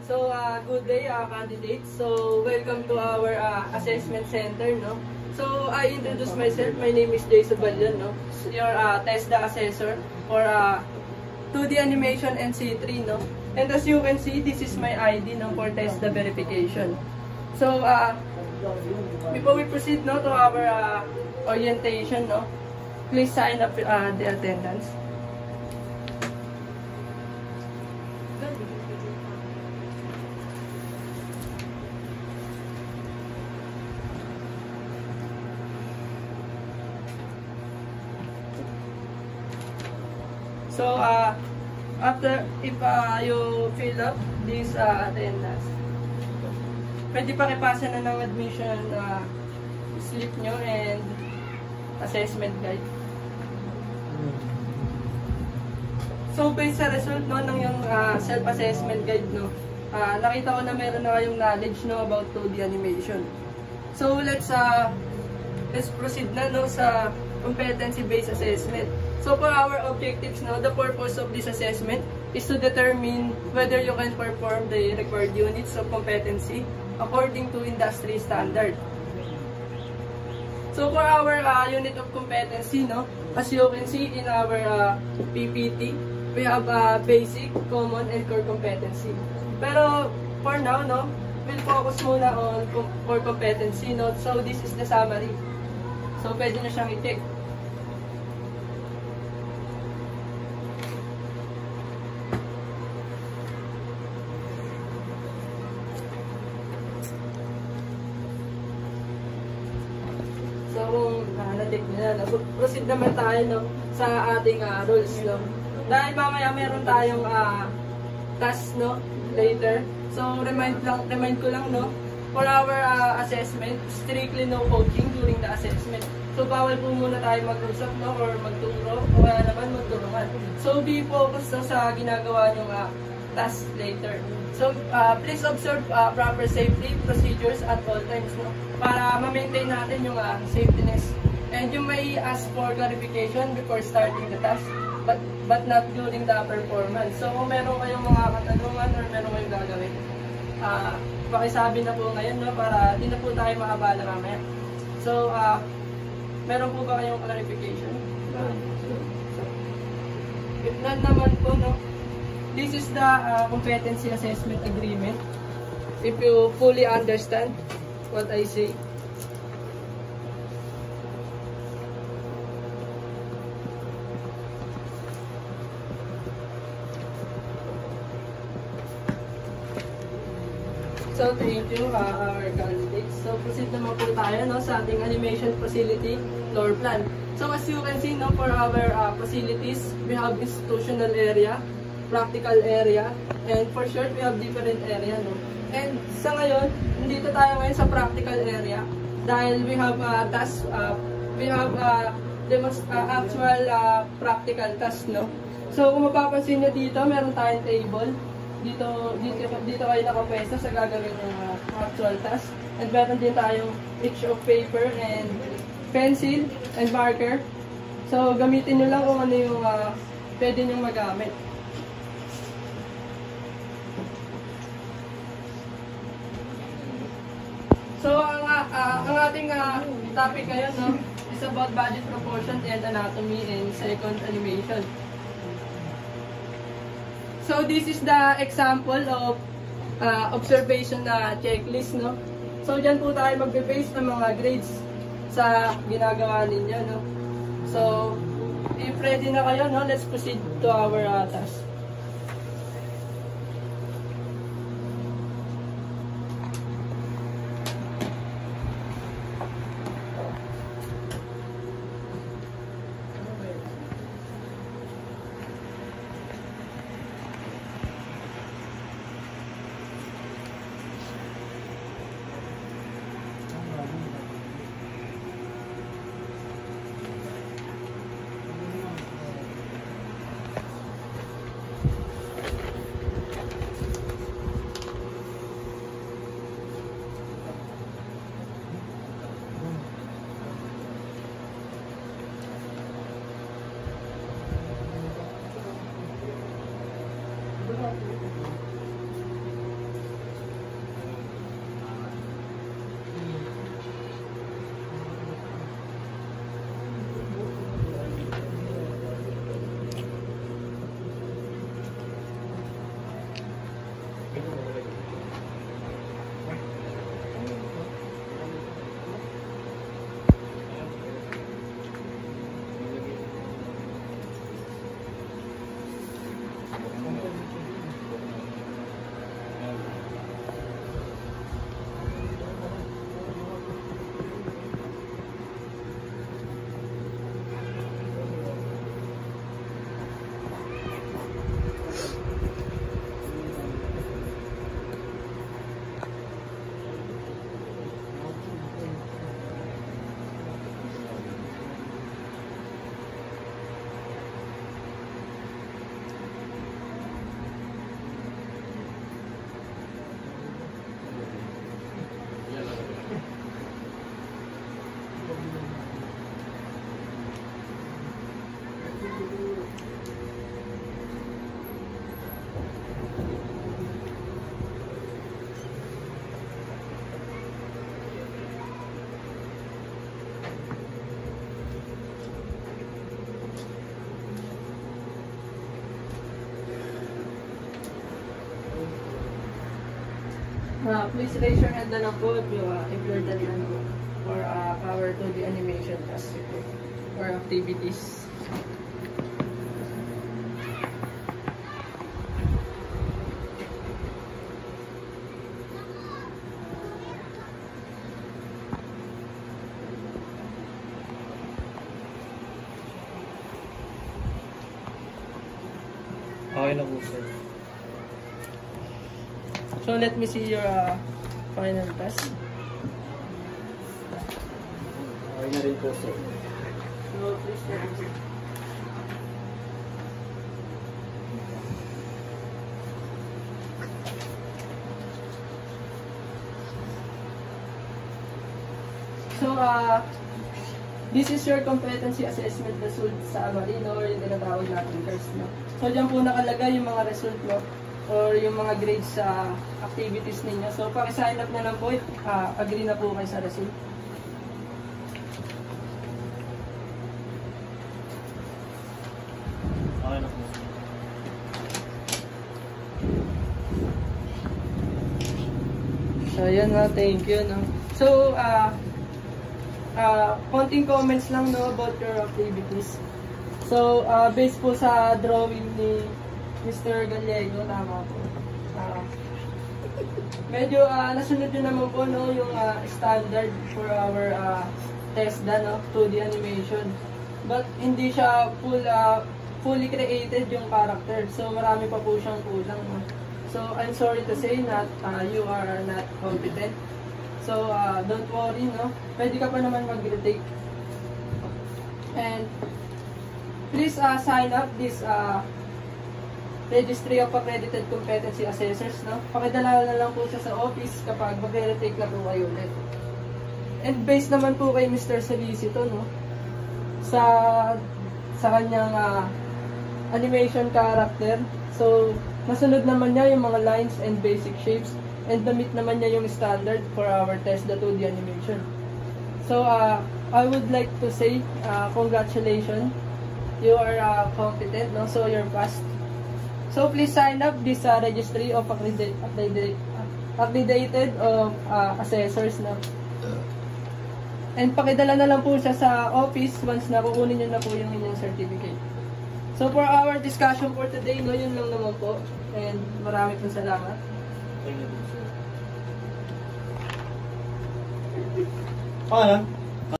So, good day, candidates. So, welcome to our assessment center, no? So, I introduce myself. My name is Jason Balyon, no? Your TESDA assessor for 2D animation and C3, no? And as you can see, this is my ID, no, for TESDA verification. So, before we proceed, no, to our orientation, no, please sign up the attendance. So, after, if you fill up this attendance, pwede pakipasa na ng admission slip nyo and assessment guide. So, based sa result, no, ng yung self-assessment guide, no, nakita ko na meron na kayong knowledge, no, about 2D animation. So, let's proceed na, no, sa competency-based assessment. So for our objectives, no, the purpose of this assessment is to determine whether you can perform the required units of competency according to industry standard. So for our unit of competency, no, as you can see in our PPT, we have basic, common, and core competency. Pero for now, no, we'll focus muna on core competency, no. So this is the summary. So pwede na siyang i-check. So, kung na-take nyo na, proceed naman tayo, no, sa ating rules, no. Dahil mamaya meron tayong task, no, later. So, remind ko lang, no, for our assessment, strictly no coaching during the assessment. So, bawal po muna tayo mag-usap, no, or magturo, o kaya naman magtulungan. So, be focused, no, sa ginagawa nyong task later. So, please observe proper safety procedures at all times, no, para ma-maintain natin yung safetyness. And you may ask for clarification before starting the task, but not during the performance. So, kung meron kayong mga katanungan or meron kayong gagawin, pakisabi na po ngayon, no, para di na po tayo makabala mamaya. So, meron po ba kayong clarification? If none naman po, no, this is the competency assessment agreement. If you fully understand what I say. So, thank you, our candidates. So, proceed naman po tayo, no, sa ating animation facility floor plan. So, as you can see, no, for our facilities, we have institutional area, practical area, and for short, we have different area, no. And sa ngayon, nandito tayo ngayon sa practical area dahil we have task, we have actual practical task, no. So, kung mapapansin nyo dito, meron tayong table. Dito kayo nakapwesto sa gagawin ng actual task. And meron din tayong each of paper and pencil and marker. So, gamitin nyo lang kung ano yung pwede nyo magamit. So, ang ating topic ngayon, no, is about budget proportion and anatomy and second animation. So, this is the example of observation checklist, no. So, dyan po tayo magbe-base ng mga grades sa ginagawa ninyo, no. So, if ready na kayo, no, let's proceed to our task. Please raise your hand na lang po if you're done na po for our 2D animation task or activities. Okay na po, sir. So let me see your final task. Okay na rin po, sir. So please let me see. So this is your competency assessment result sa Marino or yung tinatawag natin CARS, no? So dyan po nakalagay yung mga result, no? Or yung mga grades sa activities ninyo. So paki-sign up na lang po, agree na po kayo sa result. Okay na po. So yun, no? Thank you, no? So konting comments lang, no, about your activities. So based po sa drawing ni Mr. Gallego, tama po. Medyo nasunod nyo naman po, no, yung standard for our TESDA, no, 2D animation. But hindi siya fully created yung character. So marami pa po siyang kulang, no? So I'm sorry to say that you are not competent. So don't worry, no. Pwede ka pa naman mag-retake. And please sign up this Registry of Accredited Competency Assessors, no? Pakidala na lang po siya sa office kapag mag-retake na po kayo ulit. And based naman po kay Mr. Solicito, no? Sa kanyang animation character. So, nasunod naman niya yung mga lines and basic shapes and na-meet naman niya yung standard for our test, the 2D animation. So, I would like to say, congratulations. You are competent, no? So, you're passed. So please sign up this registry of accredited assessors, no? And pakidala na lang po siya sa office once na kukunin nyo na po yung inyong certificate. So for our discussion for today, no, yun lang naman po. And marami pong salamat. Thank you, sir. Okay lang.